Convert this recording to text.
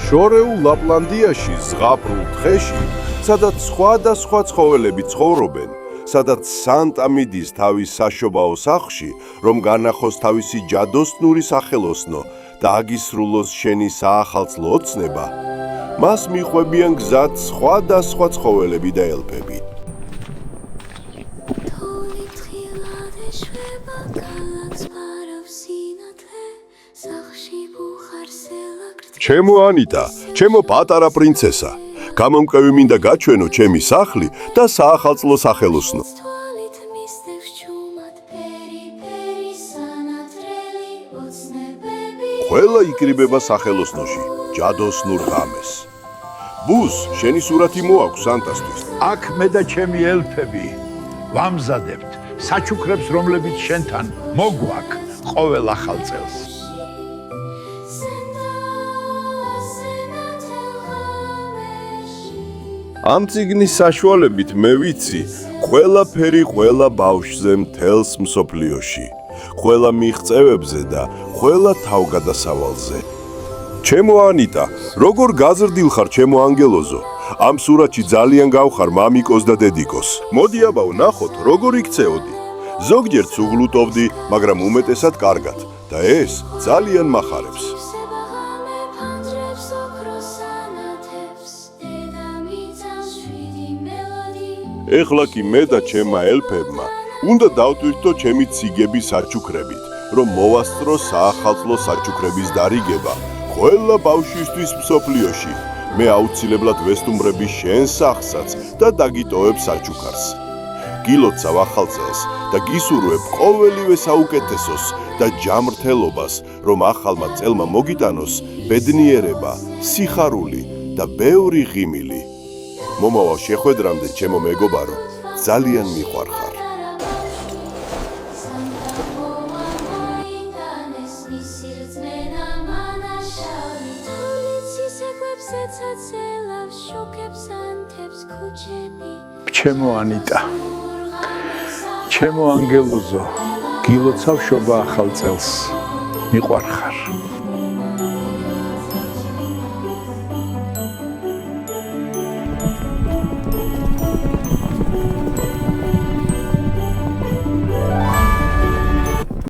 შორეულ ლაპლანდიაში, ზღაპრულ თხეში, სადაც სხვადასხვა ცხოველები ცხოვრობენ, სადაც სანტა მიდის თავის საშობაო სახლში, რომ განახოს თავისი ჯადოსნური სახელოსნო და აგისრულოს შენი საახალწლო ოცნება, მას მიხვებიან გზად სხვადასხვა ცხოველები და ელფები. ჩემო ანიტა, ჩემო პატარა პრინცესა, გამომკევი მინდა გაჩვენო ჩემი სახლი და საახალწლო სახელოსნო. ყველა იკრიბება სახელოსნოში, ჯადოსნურ ღამეს. ბუს, შენი სურათი მოაქვს სანტასთვის. აქ მე და ჩემი ელფები ვამზადებთ საჩუქრებს, რომლებიც შენთან მოგვაქ ყოველ ახალ წელს. ამ წიგნის საშუალებით მე ვიცი ყველაფერი ყველა ბავშვზე მთელს მსოფლიოში, ყველა მიღწევებზე და ყველა თავგადასავალზე. ჩემო ანიტა, როგორ გაზრდილ ხარ ჩემო ანგელოზო? ამ სურათში ძალიან გავხარ მამიკოს და დედიკოს. მოდი აბა ვნახოთ, როგორ იქცეოდი. ზოგჯერ ცუღლუტოვდი, მაგრამ უმეტესად კარგად და ეს ძალიან მახარებს. ეხლა კი მე და ჩემმა ელფებმა უნდა დავტვირთო ჩემი ციგები საჩუქრებით, რომ მოვასწრო საახალწლო საჩუქრების დარიგება ყველა ბავშვისთვის მსოფლიოში. მე აუცილებლად ვესტუმრები შენ სახლსაც და დაგიტოვებ საჩუქარს. გილოცავ ახალ წელს და გისურვებ ყოველივე საუკეთესოს და ჯამრთელობას, რომ ახალმა წელმა მოგიტანოს ბედნიერება, სიხარული და ბევრი ღიმილი. მომავალ შეხვედრამდე, ჩემო მეგობარო, ძალიან მიყვარხარ. ჩემო ანიტა, ჩემო ანგელოზო, გილოცავ შობა ახალ წელს, მიყვარხარ.